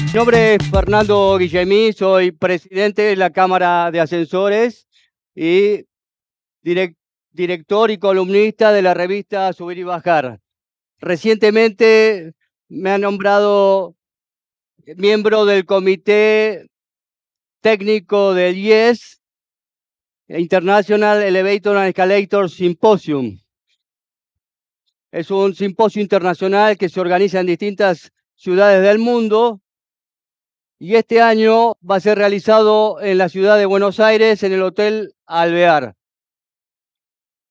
Mi nombre es Fernando Guillemí, soy presidente de la Cámara de Ascensores y direc- director y columnista de la revista Subir y Bajar. Recientemente me han nombrado miembro del comité técnico del IES, International Elevator and Escalator Symposium. Es un simposio internacional que se organiza en distintas ciudades del mundo y este año va a ser realizado en la ciudad de Buenos Aires, en el Hotel Alvear.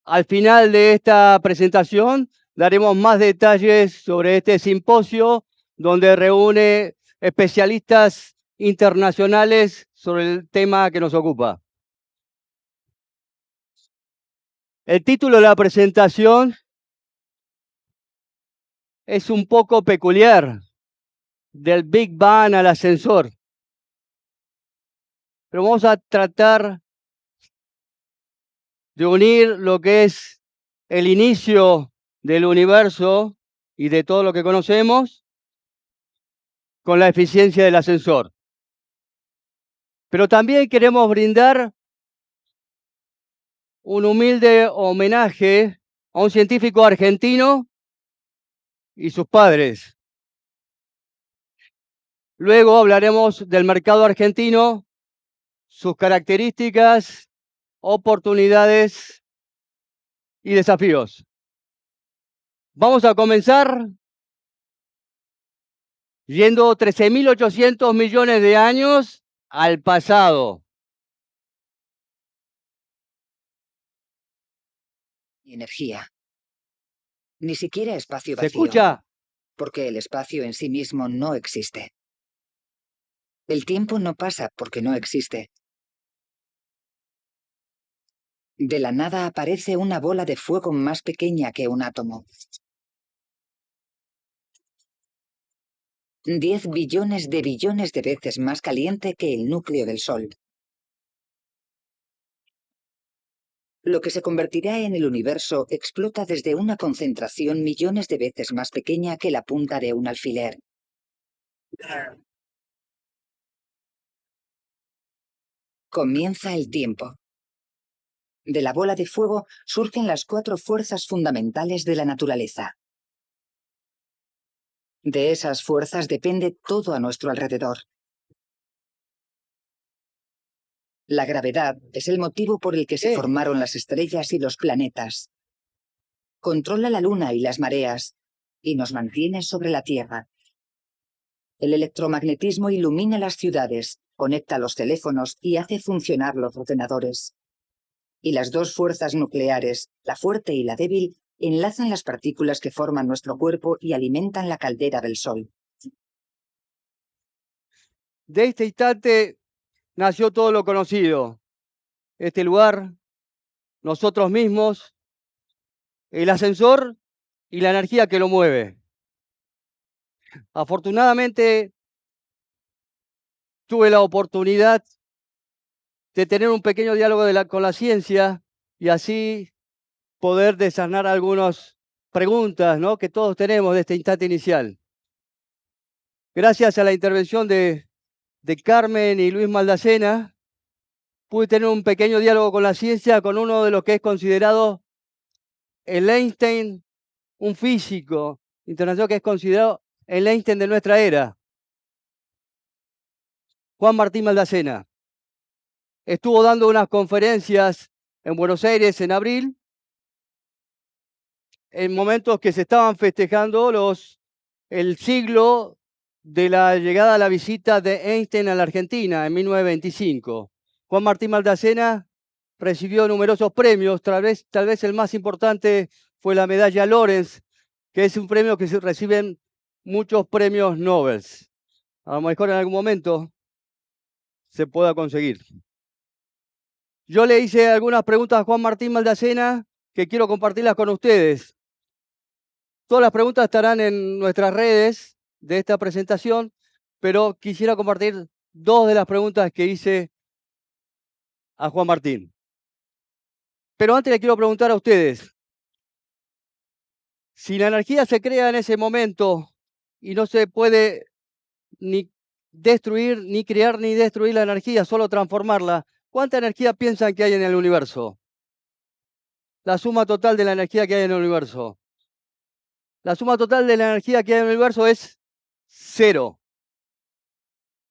Al final de esta presentación daremos más detalles sobre este simposio, donde reúne especialistas internacionales sobre el tema que nos ocupa. El título de la presentación es un poco peculiar, del Big Bang al ascensor. Pero vamos a tratar de unir lo que es el inicio del universo y de todo lo que conocemos con la eficiencia del ascensor. Pero también queremos brindar un humilde homenaje a un científico argentino y sus padres. Luego hablaremos del mercado argentino, sus características, oportunidades y desafíos. Vamos a comenzar yendo 13.800 millones de años al pasado. Energía. Ni siquiera espacio ¿Se vacío. escucha? Porque el espacio en sí mismo no existe. El tiempo no pasa porque no existe. De la nada aparece una bola de fuego más pequeña que un átomo. 10 billones de veces más caliente que el núcleo del Sol. Lo que se convertirá en el universo explota desde una concentración millones de veces más pequeña que la punta de un alfiler. Comienza el tiempo. De la bola de fuego surgen las 4 fuerzas fundamentales de la naturaleza. De esas fuerzas depende todo a nuestro alrededor. La gravedad es el motivo por el que se formaron las estrellas y los planetas. Controla la luna y las mareas, y nos mantiene sobre la Tierra. El electromagnetismo ilumina las ciudades, conecta los teléfonos y hace funcionar los ordenadores. Y las 2 fuerzas nucleares, la fuerte y la débil, enlazan las partículas que forman nuestro cuerpo y alimentan la caldera del Sol. De este instante nació todo lo conocido. Este lugar, nosotros mismos, el ascensor y la energía que lo mueve. Afortunadamente, tuve la oportunidad de tener un pequeño diálogo con la ciencia y así poder desanar algunas preguntas, ¿no?, que todos tenemos de este instante inicial. Gracias a la intervención de Carmen y Luis Maldacena, pude tener un pequeño diálogo con la ciencia, con uno de los que es considerado el Einstein, un físico internacional que es considerado el Einstein de nuestra era, Juan Martín Maldacena. Estuvo dando unas conferencias en Buenos Aires en abril, en momentos que se estaban festejando el siglo de la llegada a la visita de Einstein a la Argentina en 1925. Juan Martín Maldacena recibió numerosos premios, tal vez el más importante fue la medalla Lorenz, que es un premio que se reciben muchos premios Nobel. A lo mejor en algún momento se pueda conseguir. Yo le hice algunas preguntas a Juan Martín Maldacena que quiero compartirlas con ustedes. Todas las preguntas estarán en nuestras redes de esta presentación, pero quisiera compartir 2 de las preguntas que hice a Juan Martín. Pero antes le quiero preguntar a ustedes, si la energía se crea en ese momento y no se puede ni destruir, ni crear, ni destruir la energía, solo transformarla. ¿Cuánta energía piensan que hay en el universo? La suma total de la energía que hay en el universo. La suma total de la energía que hay en el universo es 0.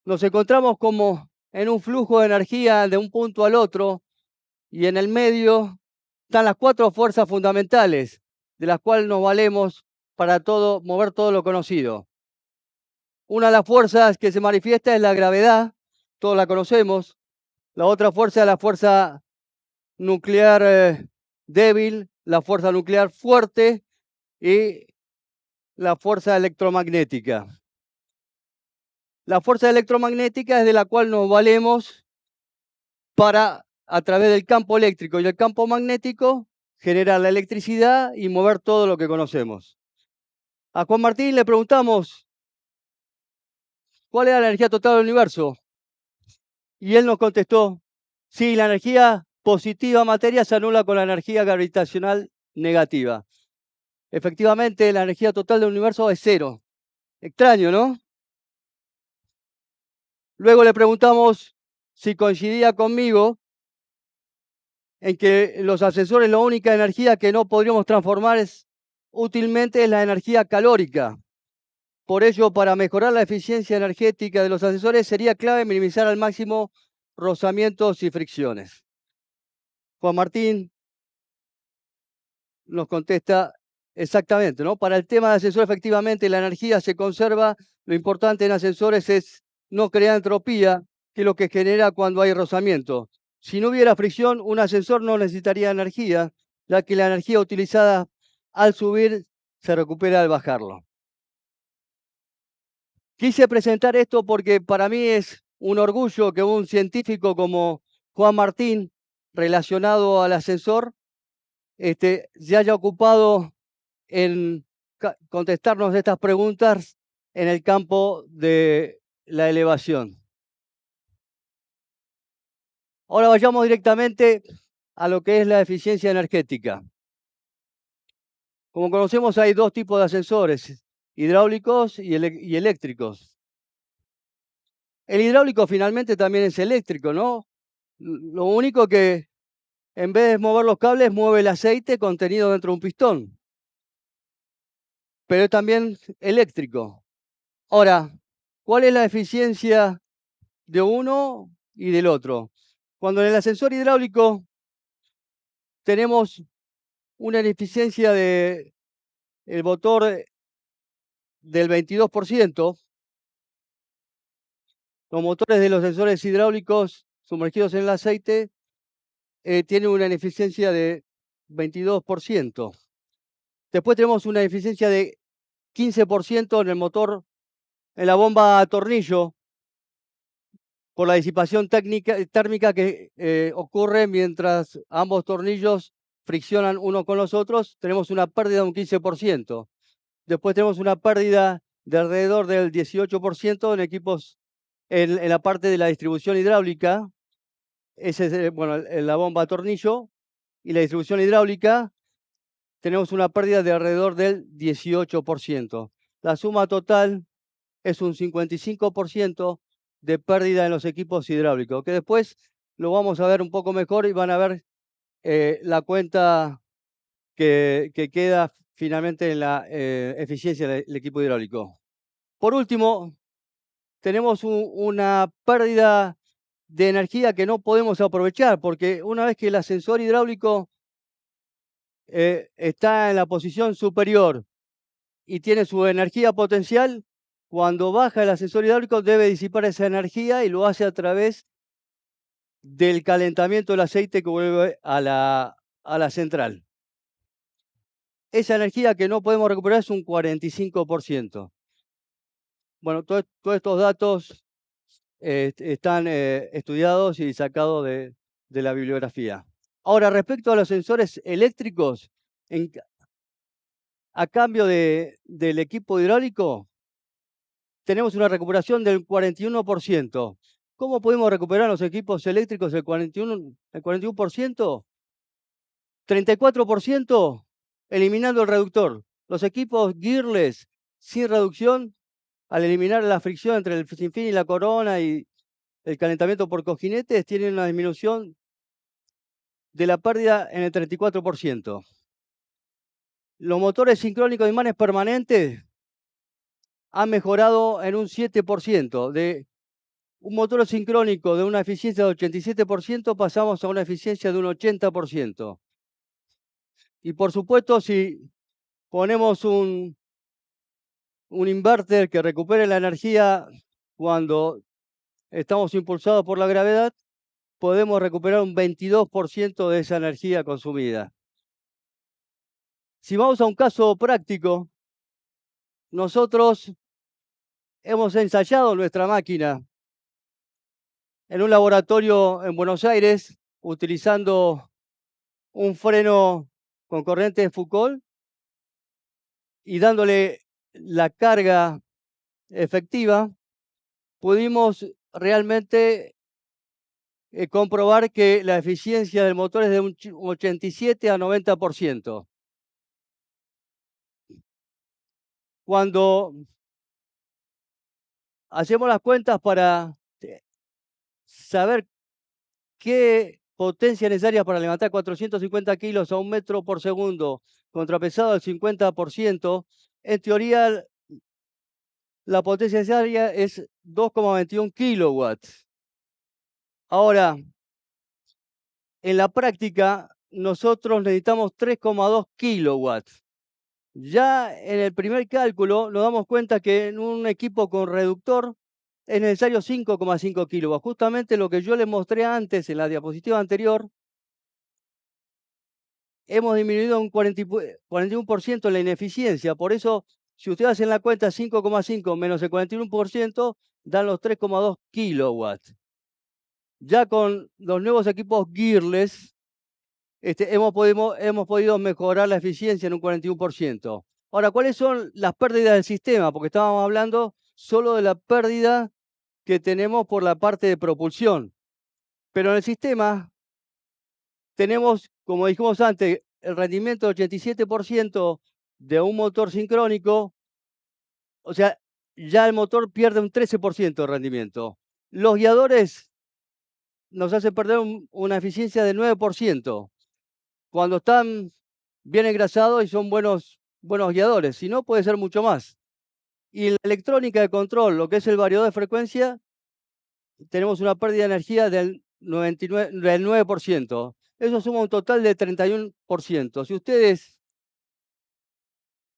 Nos encontramos como en un flujo de energía de un punto al otro y en el medio están las 4 fuerzas fundamentales de las cuales nos valemos para mover todo lo conocido. Una de las fuerzas que se manifiesta es la gravedad, todos la conocemos. La otra fuerza es la fuerza nuclear débil, la fuerza nuclear fuerte y la fuerza electromagnética. La fuerza electromagnética es de la cual nos valemos para, a través del campo eléctrico y el campo magnético, generar la electricidad y mover todo lo que conocemos. A Juan Martín le preguntamos cuál era la energía total del universo y él nos contestó, sí, la energía positiva materia se anula con la energía gravitacional negativa. Efectivamente, la energía total del universo es 0. Extraño, ¿no? Luego le preguntamos si coincidía conmigo en que los ascensores, la única energía que no podríamos transformar útilmente es la energía calórica. Por ello, para mejorar la eficiencia energética de los ascensores sería clave minimizar al máximo rozamientos y fricciones. Juan Martín nos contesta exactamente, ¿no? Para el tema de ascensor, efectivamente, la energía se conserva. Lo importante en ascensores es no crear entropía, que es lo que genera cuando hay rozamiento. Si no hubiera fricción, un ascensor no necesitaría energía, ya que la energía utilizada al subir se recupera al bajarlo. Quise presentar esto porque para mí es un orgullo que un científico como Juan Martín, relacionado al ascensor, se haya ocupado en contestarnos estas preguntas en el campo de la elevación. Ahora vayamos directamente a lo que es la eficiencia energética. Como conocemos, hay 2 tipos de ascensores, hidráulicos y eléctricos. El hidráulico finalmente también es eléctrico, ¿no? Lo único que en vez de mover los cables, mueve el aceite contenido dentro de un pistón. Pero es también eléctrico. Ahora, ¿cuál es la eficiencia de uno y del otro? Cuando en el ascensor hidráulico tenemos una eficiencia del motor del 22%, los motores de los ascensores hidráulicos sumergidos en el aceite tienen una eficiencia de 22%. Después tenemos una eficiencia de 15% en el motor, en la bomba a tornillo, por la disipación térmica que ocurre mientras ambos tornillos friccionan uno con los otros, tenemos una pérdida de un 15%. Después tenemos una pérdida de alrededor del 18% en equipos en la parte de la distribución hidráulica. Ese es, bueno, la bomba a tornillo y la distribución hidráulica. Tenemos una pérdida de alrededor del 18%. La suma total es un 55% de pérdida en los equipos hidráulicos, que después lo vamos a ver un poco mejor y van a ver la cuenta que queda finalmente en la eficiencia del equipo hidráulico. Por último, tenemos una pérdida de energía que no podemos aprovechar, porque una vez que el ascensor hidráulico está en la posición superior y tiene su energía potencial, cuando baja el ascensor hidráulico debe disipar esa energía y lo hace a través del calentamiento del aceite que vuelve a la central. Esa energía que no podemos recuperar es un 45%. Bueno, todos estos datos están estudiados y sacados de la bibliografía. Ahora, respecto a los sensores eléctricos, a cambio del equipo hidráulico, tenemos una recuperación del 41%. ¿Cómo podemos recuperar los equipos eléctricos el 41%? 34% eliminando el reductor. Los equipos gearless sin reducción al eliminar la fricción entre el sinfín y la corona y el calentamiento por cojinetes, tienen una disminución de la pérdida en el 34%. Los motores sincrónicos de imanes permanentes han mejorado en un 7%. De un motor sincrónico de una eficiencia de 87% pasamos a una eficiencia de un 80%. Y por supuesto, si ponemos un inverter que recupere la energía cuando estamos impulsados por la gravedad, podemos recuperar un 22% de esa energía consumida. Si vamos a un caso práctico, nosotros hemos ensayado nuestra máquina en un laboratorio en Buenos Aires utilizando un freno con corriente de Foucault y dándole la carga efectiva, pudimos realmente comprobar que la eficiencia del motor es de un 87 a 90%. Cuando hacemos las cuentas para saber qué potencia necesaria para levantar 450 kilos a 1 metro por segundo, contrapesado al 50%, en teoría la potencia necesaria es 2,21 kilowatts. Ahora, en la práctica, nosotros necesitamos 3,2 kilowatts. Ya en el primer cálculo nos damos cuenta que en un equipo con reductor es necesario 5,5 kilowatts. Justamente lo que yo les mostré antes en la diapositiva anterior, hemos disminuido un 41% la ineficiencia. Por eso, si ustedes hacen la cuenta 5,5 menos el 41%, dan los 3,2 kilowatts. Ya con los nuevos equipos gearless, hemos podido mejorar la eficiencia en un 41%. Ahora, ¿cuáles son las pérdidas del sistema? Porque estábamos hablando solo de la pérdida que tenemos por la parte de propulsión. Pero en el sistema tenemos, como dijimos antes, el rendimiento del 87% de un motor sincrónico. O sea, ya el motor pierde un 13% de rendimiento. Los guiadores nos hacen perder una eficiencia de 9% cuando están bien engrasados y son buenos guiadores. Si no, puede ser mucho más. Y en la electrónica de control, lo que es el variador de frecuencia, tenemos una pérdida de energía del 9%. Eso suma un total de 31%. Si ustedes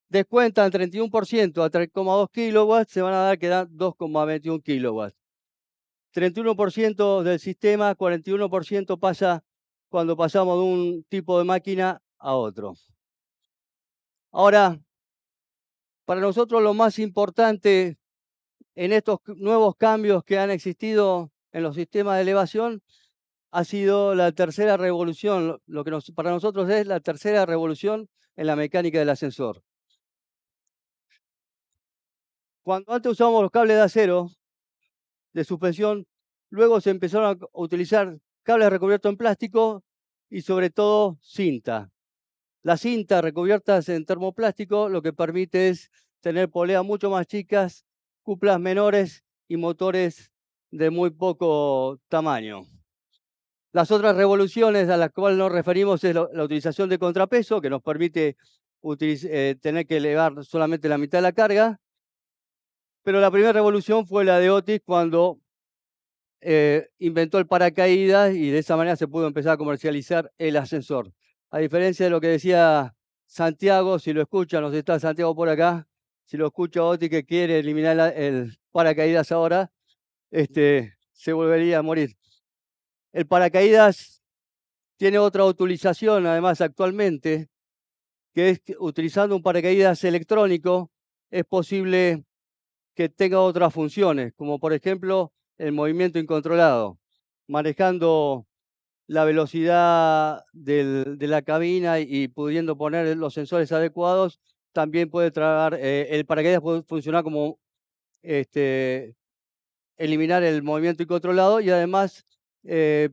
descuentan 31% a 3,2 kilowatts, se van a dar que dan 2,21 kilowatts. 31% del sistema, 41% pasa cuando pasamos de un tipo de máquina a otro. Ahora, para nosotros lo más importante en estos nuevos cambios que han existido en los sistemas de elevación ha sido la tercera revolución, lo que para nosotros es la tercera revolución en la mecánica del ascensor. Cuando antes usábamos los cables de acero de suspensión, luego se empezaron a utilizar cables recubiertos en plástico y sobre todo cinta. La cinta recubiertas en termoplástico lo que permite es tener poleas mucho más chicas, cuplas menores y motores de muy poco tamaño. Las otras revoluciones a las cuales nos referimos es la utilización de contrapeso, que nos permite tener que elevar solamente la mitad de la carga. Pero la primera revolución fue la de Otis cuando inventó el paracaídas y de esa manera se pudo empezar a comercializar el ascensor. A diferencia de lo que decía Santiago, si lo escuchan, no sé si está Santiago por acá, si lo escucha Otis que quiere eliminar el paracaídas ahora, se volvería a morir. El paracaídas tiene otra utilización, además, actualmente, que es que utilizando un paracaídas electrónico es posible que tenga otras funciones, como por ejemplo el movimiento incontrolado, manejando la velocidad de la cabina y pudiendo poner los sensores adecuados, también puede traer, el paracaídas puede funcionar como eliminar el movimiento incontrolado y además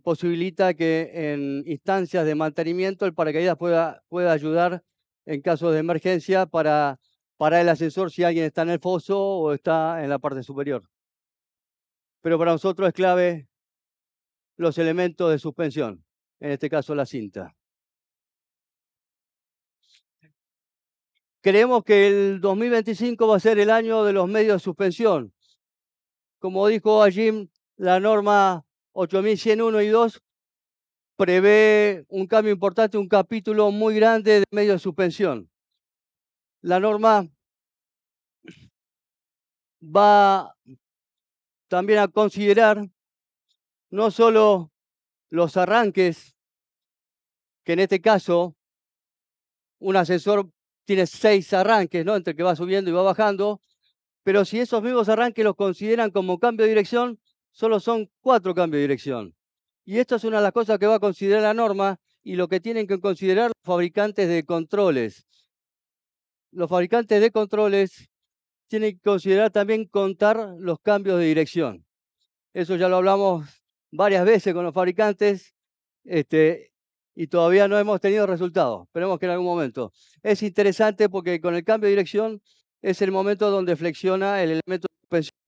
posibilita que en instancias de mantenimiento el paracaídas pueda ayudar en casos de emergencia para parar el ascensor si alguien está en el foso o está en la parte superior. Pero para nosotros es clave los elementos de suspensión, en este caso la cinta. Creemos que el 2025 va a ser el año de los medios de suspensión. Como dijo Jim, la norma 8101 y 2 prevé un cambio importante, un capítulo muy grande de medios de suspensión. La norma va también a considerar no solo los arranques, que en este caso un ascensor tiene 6 arranques, ¿no? Entre que va subiendo y va bajando, pero si esos mismos arranques los consideran como cambio de dirección, solo son 4 cambios de dirección. Y esto es una de las cosas que va a considerar la norma y lo que tienen que considerar los fabricantes de controles. Los fabricantes de controles tienen que considerar también contar los cambios de dirección. Eso ya lo hablamos varias veces con los fabricantes, y todavía no hemos tenido resultados. Esperemos que en algún momento. Es interesante porque con el cambio de dirección es el momento donde flexiona el elemento de suspensión.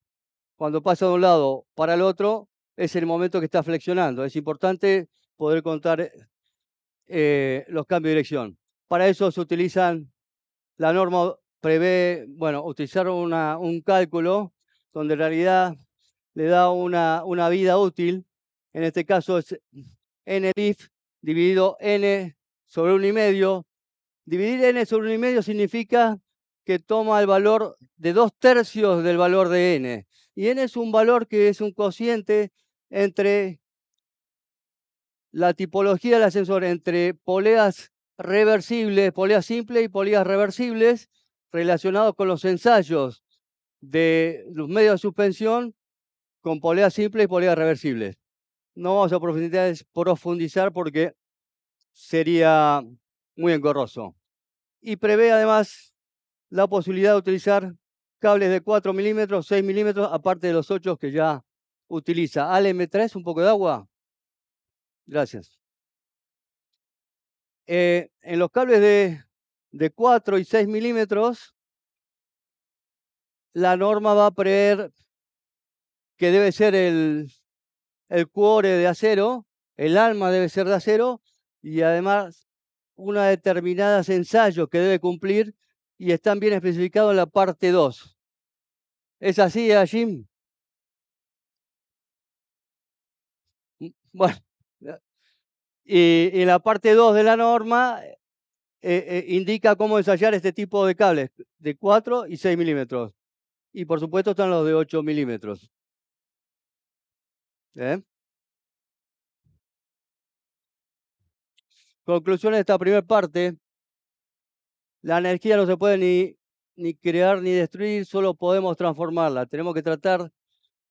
Cuando pasa de un lado para el otro, es el momento que está flexionando. Es importante poder contar los cambios de dirección. Para eso se utilizan, la norma prevé, bueno, utilizar un cálculo donde en realidad le da una vida útil. En este caso es NLIF dividido N sobre 1,5. Dividir N sobre 1,5 significa que toma el valor de 2/3 del valor de N. Y N es un valor que es un cociente entre la tipología del ascensor, entre poleas reversibles, poleas simples y poleas reversibles, relacionados con los ensayos de los medios de suspensión con poleas simples y poleas reversibles. No vamos a profundizar porque sería muy engorroso. Y prevé además la posibilidad de utilizar cables de 4 milímetros, 6 milímetros, aparte de los 8 que ya utiliza. Ale, ¿me traes un poco de agua? Gracias. En los cables de 4 y 6 milímetros, la norma va a prever que debe ser el cuore de acero, el alma debe ser de acero y además una determinadas ensayos que debe cumplir y están bien especificados en la parte 2. ¿Es así, Jim? Bueno, y en la parte 2 de la norma indica cómo ensayar este tipo de cables de 4 y 6 milímetros. Y por supuesto están los de 8 milímetros. ¿Eh? Conclusión de esta primera parte: la energía no se puede ni crear ni destruir, solo podemos transformarla. Tenemos que tratar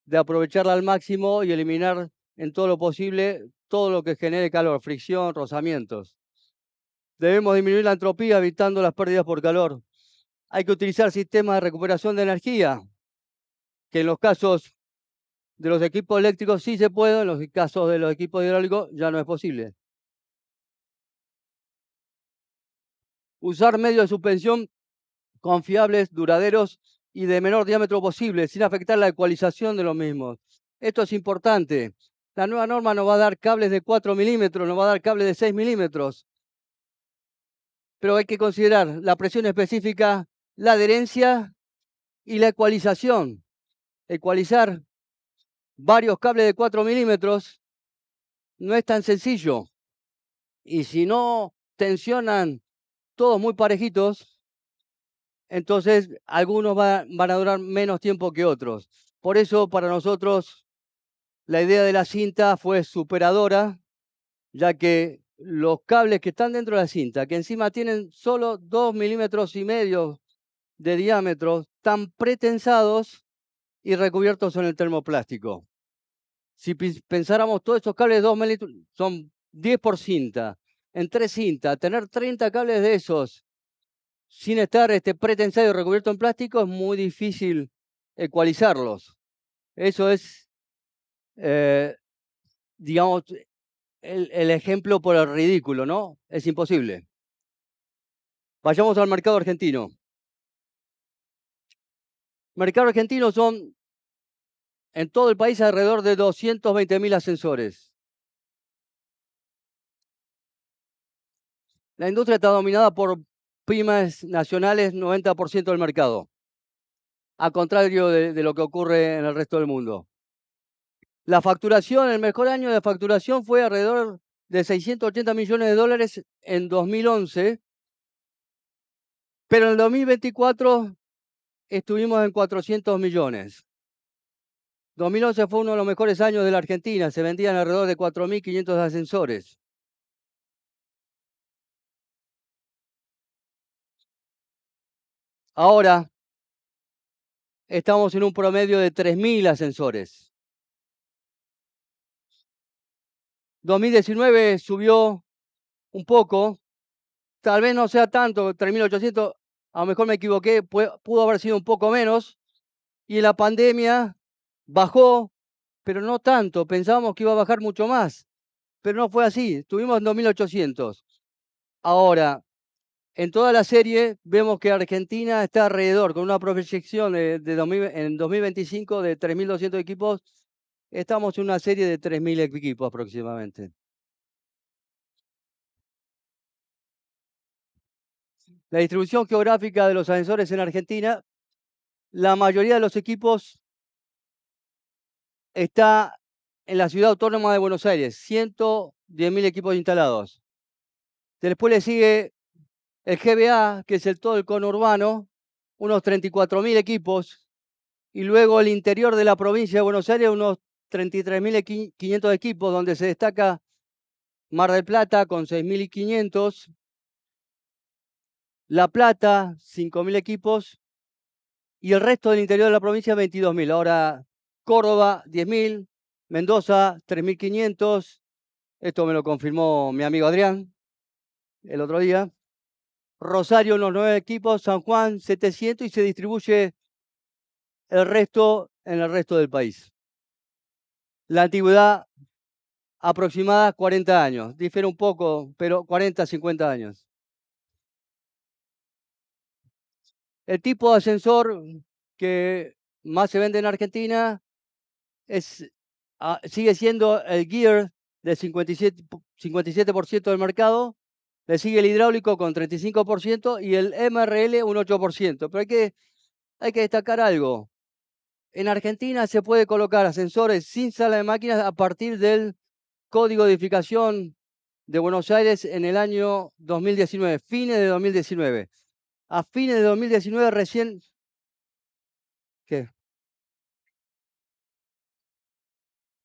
de aprovecharla al máximo y eliminar en todo lo posible todo lo que genere calor, fricción, rozamientos. Debemos disminuir la entropía evitando las pérdidas por calor. Hay que utilizar sistemas de recuperación de energía, que en los casos de los equipos eléctricos sí se puede, en los casos de los equipos hidráulicos ya no es posible. Usar medios de suspensión confiables, duraderos y de menor diámetro posible, sin afectar la ecualización de los mismos. Esto es importante. La nueva norma nos va a dar cables de 4 milímetros, nos va a dar cables de 6 milímetros. Pero hay que considerar la presión específica, la adherencia y la ecualización. Ecualizar varios cables de 4 milímetros no es tan sencillo. Y si no tensionan todos muy parejitos, entonces algunos van a durar menos tiempo que otros. Por eso para nosotros la idea de la cinta fue superadora, ya que los cables que están dentro de la cinta, que encima tienen solo 2,5 milímetros de diámetro, están pretensados y recubiertos en el termoplástico. Si pensáramos todos estos cables de 2 milímetros, son 10 por cinta. En 3 cintas, tener 30 cables de esos sin estar pretensado y recubierto en plástico es muy difícil ecualizarlos. Eso es, digamos, el ejemplo por el ridículo, ¿no? Es imposible. Vayamos al mercado argentino. Mercado argentino son en todo el país alrededor de 220.000 ascensores. La industria está dominada por pymes nacionales, 90% del mercado, a contrario de lo que ocurre en el resto del mundo. La facturación, el mejor año de facturación fue alrededor de 680 millones de dólares en 2011, pero en el 2024 estuvimos en 400 millones. 2011 fue uno de los mejores años de la Argentina, se vendían alrededor de 4.500 ascensores. Ahora estamos en un promedio de 3.000 ascensores. 2019 subió un poco, tal vez no sea tanto, 3.800, a lo mejor me equivoqué, pudo haber sido un poco menos, y en la pandemia bajó, pero no tanto, pensábamos que iba a bajar mucho más, pero no fue así, estuvimos en 2.800. Ahora, en toda la serie vemos que Argentina está alrededor, con una proyección en 2025 de 3.200 equipos, estamos en una serie de 3.000 equipos aproximadamente. La distribución geográfica de los ascensores en Argentina, la mayoría de los equipos está en la ciudad autónoma de Buenos Aires, 110.000 equipos instalados. Después le sigue el GBA, que es todo el conurbano, unos 34.000 equipos. Y luego el interior de la provincia de Buenos Aires, unos 33.500 equipos, donde se destaca Mar del Plata con 6.500. La Plata, 5.000 equipos. Y el resto del interior de la provincia, 22.000. Ahora, Córdoba, 10.000. Mendoza, 3.500. Esto me lo confirmó mi amigo Adrián el otro día. Rosario, unos 9 equipos. San Juan, 700. Y se distribuye el resto en el resto del país. La antigüedad aproximada, 40 años. Difiere un poco, pero 40, 50 años. El tipo de ascensor que más se vende en Argentina sigue siendo el Gear del 57% del mercado. Le sigue el hidráulico con 35% y el MRL un 8%. Pero hay que destacar algo. En Argentina se puede colocar ascensores sin sala de máquinas a partir del Código de Edificación de Buenos Aires en el año 2019, fines de 2019. A fines de 2019 recién... ¿Qué?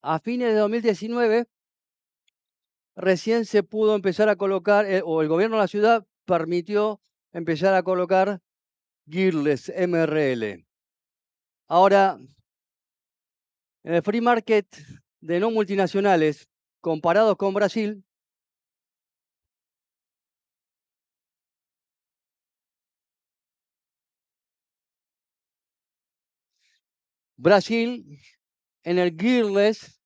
A fines de 2019 recién se pudo empezar a colocar, o el gobierno de la ciudad permitió empezar a colocar Gearless MRL. Ahora, en el free market de no multinacionales, comparados con Brasil, Brasil en el Gearless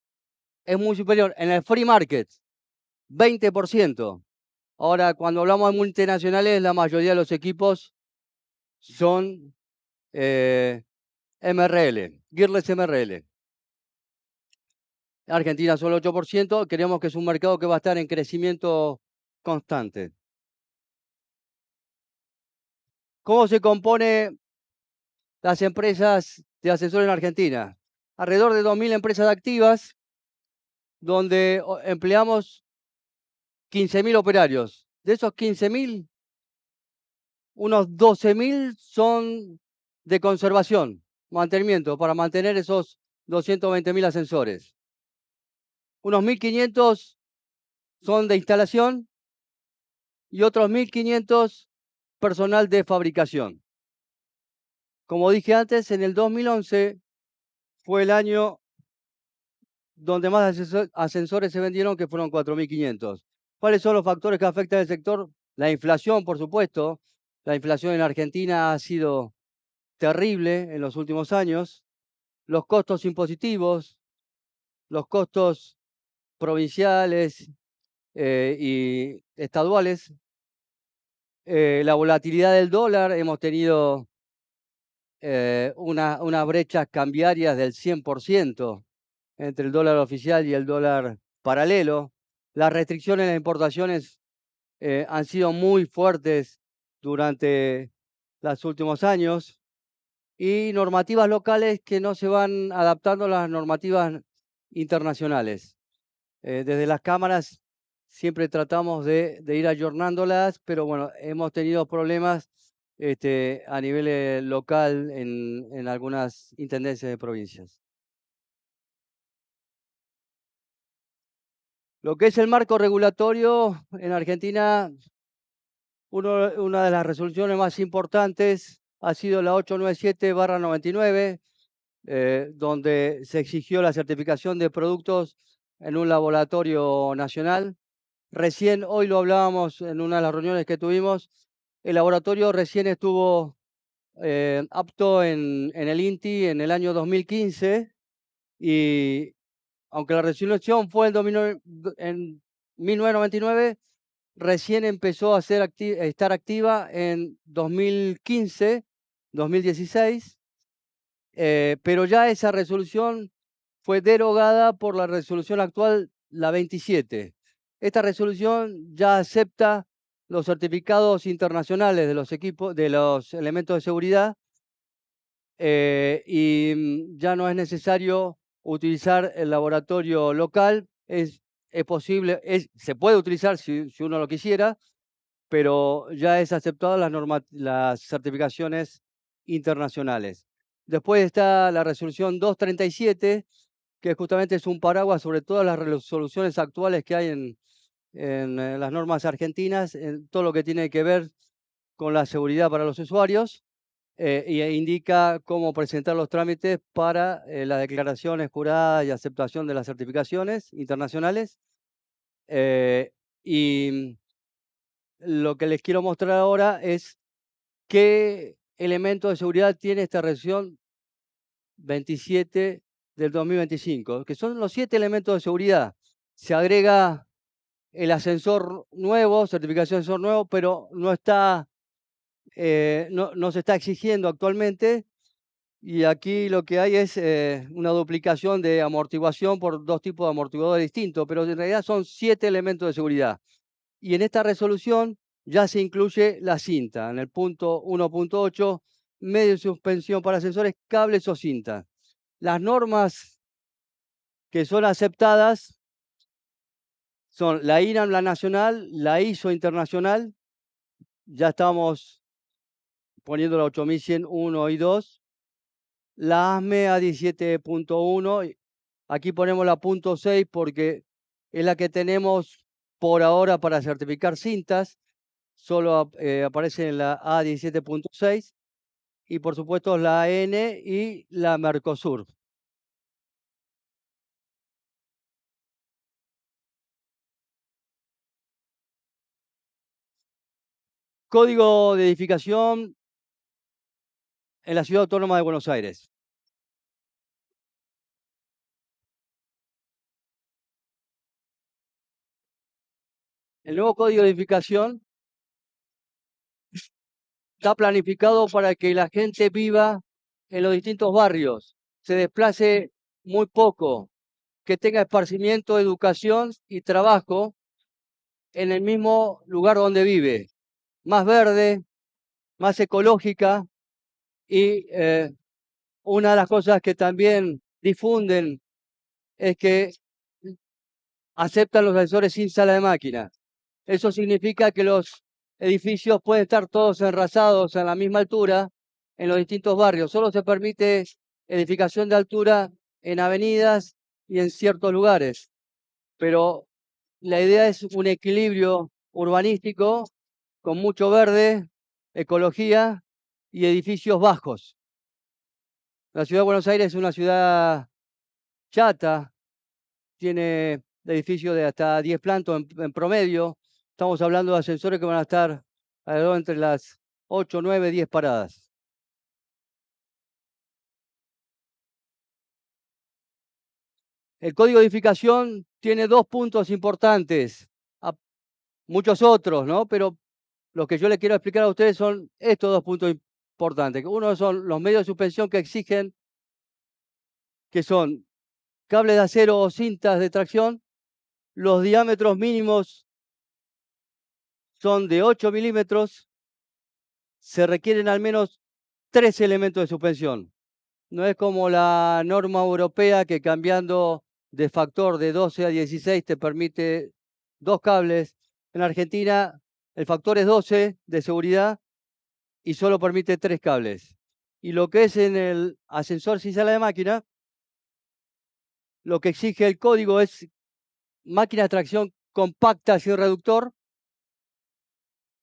es muy superior. En el free market, 20%. Ahora, cuando hablamos de multinacionales, la mayoría de los equipos son MRL, Gearless MRL. Argentina solo 8%, creemos que es un mercado que va a estar en crecimiento constante. ¿Cómo se compone las empresas de asesores en Argentina? Alrededor de 2.000 empresas activas, donde empleamos 15.000 operarios. De esos 15.000, unos 12.000 son de conservación, mantenimiento, para mantener esos 220.000 ascensores. Unos 1.500 son de instalación y otros 1.500 personal de fabricación. Como dije antes, en el 2011 fue el año donde más ascensores se vendieron, que fueron 4.500. ¿Cuáles son los factores que afectan al sector? La inflación, por supuesto. La inflación en Argentina ha sido terrible en los últimos años. Los costos impositivos, los costos provinciales y estaduales, la volatilidad del dólar. Hemos tenido una brecha cambiaria del 100% entre el dólar oficial y el dólar paralelo. Las restricciones en las importaciones han sido muy fuertes durante los últimos años y normativas locales que no se van adaptando a las normativas internacionales. Desde las cámaras siempre tratamos de ir ayornándolas, pero bueno, hemos tenido problemas a nivel local en algunas intendencias de provincias. Lo que es el marco regulatorio en Argentina, una de las resoluciones más importantes ha sido la 897/99, donde se exigió la certificación de productos en un laboratorio nacional. Recién, hoy lo hablábamos en una de las reuniones que tuvimos, el laboratorio recién estuvo apto en el INTI en el año 2015 y aunque la resolución fue en 1999, recién empezó a estar activa en 2015, 2016, pero ya esa resolución fue derogada por la resolución actual, la 27. Esta resolución ya acepta los certificados internacionales de los equipos, de los elementos de seguridad, ya no es necesario utilizar el laboratorio local. Es posible, se puede utilizar si uno lo quisiera, pero ya es aceptada las certificaciones internacionales. Después está la resolución 237, que justamente es un paraguas sobre todas las resoluciones actuales que hay en las normas argentinas, en todo lo que tiene que ver con la seguridad para los usuarios, indica cómo presentar los trámites para las declaraciones juradas y aceptación de las certificaciones internacionales. Y lo que les quiero mostrar ahora es qué elementos de seguridad tiene esta resolución 27 del 2025, que son los 7 elementos de seguridad. Se agrega el ascensor nuevo, certificación de ascensor nuevo, pero no se está exigiendo actualmente. Y aquí lo que hay es una duplicación de amortiguación por 2 tipos de amortiguadores distintos, pero en realidad son 7 elementos de seguridad. Y en esta resolución ya se incluye la cinta, en el punto 1.8, medio de suspensión para ascensores, cables o cinta. Las normas que son aceptadas son la INAM, la nacional, la ISO internacional, ya estamos poniendo la 8101 y 2, la ASME A17.1, aquí ponemos la punto 6 porque es la que tenemos por ahora para certificar cintas, solo aparece en la A17.6 y por supuesto la AN y la Mercosur. Código de edificación en la Ciudad Autónoma de Buenos Aires. El nuevo código de edificación está planificado para que la gente viva en los distintos barrios, se desplace muy poco, que tenga esparcimiento, educación y trabajo en el mismo lugar donde vive, más verde, más ecológica y una de las cosas que también difunden es que aceptan los ascensores sin sala de máquina. Eso significa que los edificios pueden estar todos enrasados a la misma altura en los distintos barrios. Solo se permite edificación de altura en avenidas y en ciertos lugares. Pero la idea es un equilibrio urbanístico con mucho verde, ecología y edificios bajos. La ciudad de Buenos Aires es una ciudad chata, tiene edificios de hasta 10 plantas en promedio. Estamos hablando de ascensores que van a estar alrededor entre las 8, 9, 10 paradas. El código de edificación tiene 2 puntos importantes, muchos otros, ¿no? Pero los que yo les quiero explicar a ustedes son estos 2 puntos importantes. Uno son los medios de suspensión que exigen, que son cables de acero o cintas de tracción. Los diámetros mínimos son de 8 milímetros. Se requieren al menos 3 elementos de suspensión. No es como la norma europea que cambiando de factor de 12 a 16 te permite 2 cables. En Argentina el factor es 12 de seguridad y solo permite 3 cables. Y lo que es en el ascensor sin sala de máquina, lo que exige el código es máquina de tracción compacta sin reductor,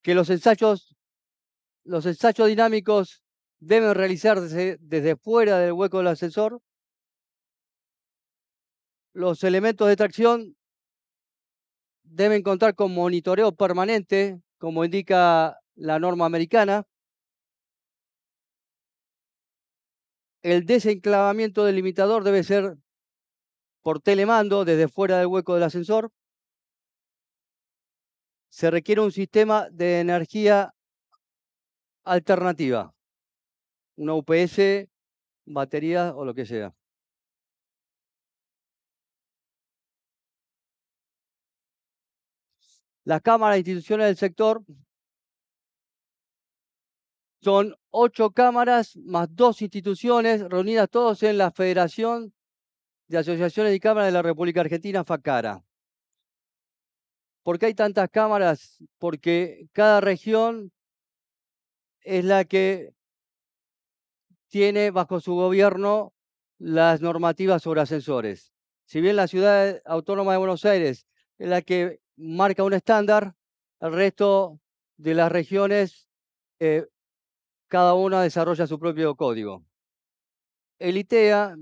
que los ensayos dinámicos deben realizarse desde fuera del hueco del ascensor. Los elementos de tracción deben contar con monitoreo permanente, como indica la norma americana. El desenclavamiento del limitador debe ser por telemando desde fuera del hueco del ascensor. Se requiere un sistema de energía alternativa, una UPS, batería o lo que sea. Las cámaras de instituciones del sector son 8 cámaras más 2 instituciones reunidas todos en la Federación de Asociaciones y Cámaras de la República Argentina, FACARA. ¿Por qué hay tantas cámaras? Porque cada región es la que tiene bajo su gobierno las normativas sobre ascensores. Si bien la Ciudad Autónoma de Buenos Aires es la que marca un estándar, el resto de las regiones, cada una desarrolla su propio código. El ITEA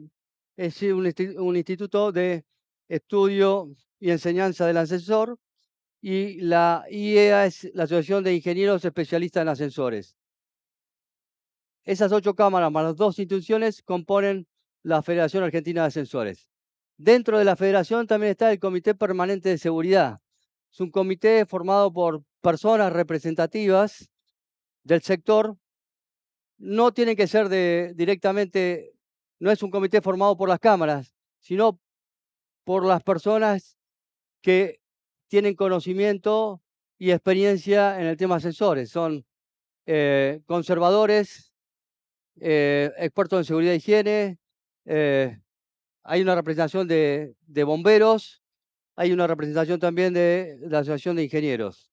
es un instituto de estudio y enseñanza del ascensor, y la IEA es la Asociación de Ingenieros Especialistas en Ascensores. Esas 8 cámaras más las 2 instituciones componen la Federación Argentina de Ascensores. Dentro de la federación también está el Comité Permanente de Seguridad. Es un comité formado por personas representativas del sector. No tienen que ser directamente, no es un comité formado por las cámaras, sino por las personas que tienen conocimiento y experiencia en el tema ascensores. Son conservadores, expertos en seguridad e higiene, hay una representación de bomberos, hay una representación también de la Asociación de Ingenieros.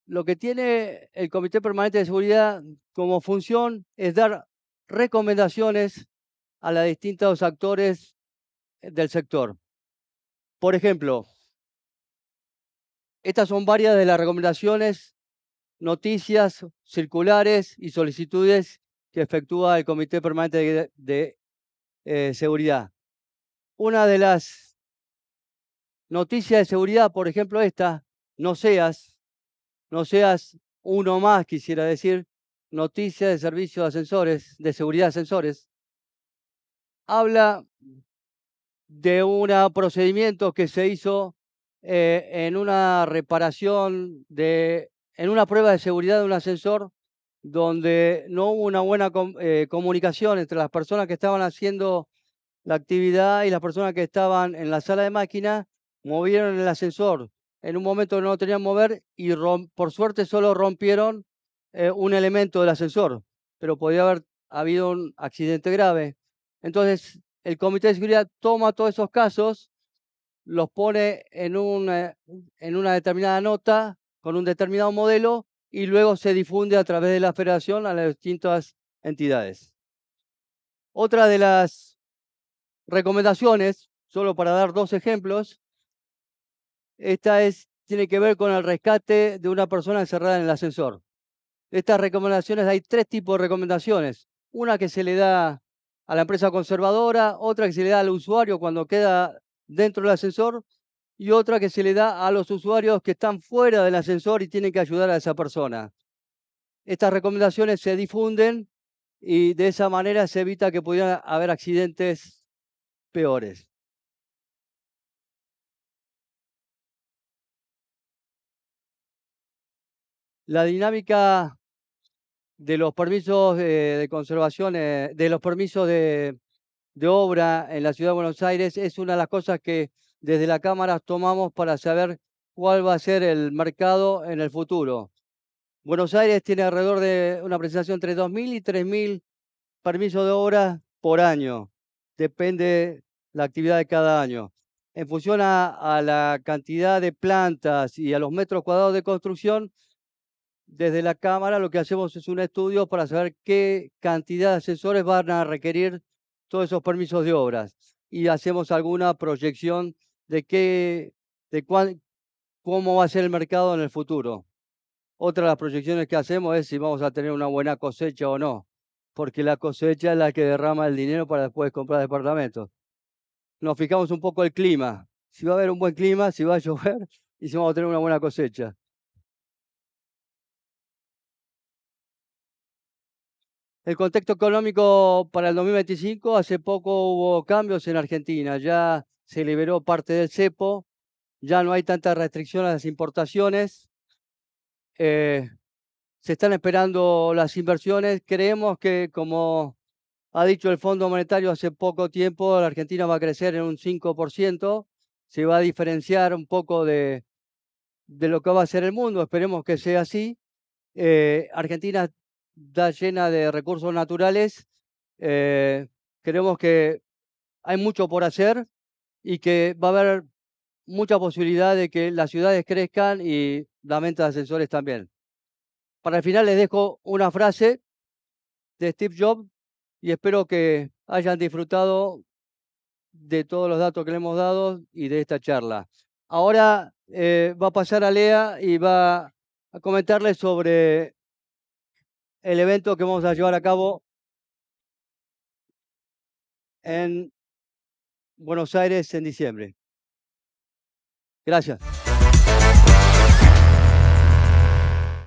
Lo que tiene el Comité Permanente de Seguridad como función es dar recomendaciones a los distintos actores del sector. Por ejemplo, estas son varias de las recomendaciones, noticias, circulares y solicitudes que efectúa el Comité Permanente de Seguridad. Una de las noticias de seguridad, por ejemplo, no seas uno más, quisiera decir, noticias de servicio de ascensores, de seguridad de ascensores. Habla de un procedimiento que se hizo en una reparación, en una prueba de seguridad de un ascensor, donde no hubo una buena comunicación entre las personas que estaban haciendo la actividad y las personas que estaban en la sala de máquina. Movieron el ascensor en un momento que no lo tenían que mover y por suerte solo rompieron un elemento del ascensor, pero podía haber habido un accidente grave. Entonces, el Comité de Seguridad toma todos esos casos, los pone en una determinada nota con un determinado modelo y luego se difunde a través de la federación a las distintas entidades. Otra de las recomendaciones, solo para dar 2 ejemplos, tiene que ver con el rescate de una persona encerrada en el ascensor. Estas recomendaciones, hay 3 tipos de recomendaciones. Una que se le da a la empresa conservadora, otra que se le da al usuario cuando queda dentro del ascensor y otra que se le da a los usuarios que están fuera del ascensor y tienen que ayudar a esa persona. Estas recomendaciones se difunden y de esa manera se evita que pudieran haber accidentes peores. La dinámica de los permisos de conservación, de los permisos de obra en la ciudad de Buenos Aires, es una de las cosas que desde la Cámara tomamos para saber cuál va a ser el mercado en el futuro. Buenos Aires tiene alrededor de una presentación entre 2.000 y 3.000 permisos de obra por año. Depende la actividad de cada año. En función a la cantidad de plantas y a los metros cuadrados de construcción, desde la Cámara lo que hacemos es un estudio para saber qué cantidad de asesores van a requerir todos esos permisos de obras. Y hacemos alguna proyección de cómo va a ser el mercado en el futuro. Otra de las proyecciones que hacemos es si vamos a tener una buena cosecha o no, porque la cosecha es la que derrama el dinero para después comprar departamentos. Nos fijamos un poco el clima, si va a haber un buen clima, si va a llover y si vamos a tener una buena cosecha. El contexto económico para el 2025, hace poco hubo cambios en Argentina, ya se liberó parte del cepo, ya no hay tantas restricciones a las importaciones. Se están esperando las inversiones. Creemos que, como ha dicho el Fondo Monetario hace poco tiempo, la Argentina va a crecer en un 5%, se va a diferenciar un poco de lo que va a ser el mundo, esperemos que sea así. Argentina está llena de recursos naturales, creemos que hay mucho por hacer y que va a haber mucha posibilidad de que las ciudades crezcan y la venta de ascensores también. Para el final les dejo una frase de Steve Jobs y espero que hayan disfrutado de todos los datos que le hemos dado y de esta charla. Ahora va a pasar a Lea y va a comentarles sobre el evento que vamos a llevar a cabo en Buenos Aires en diciembre. Gracias.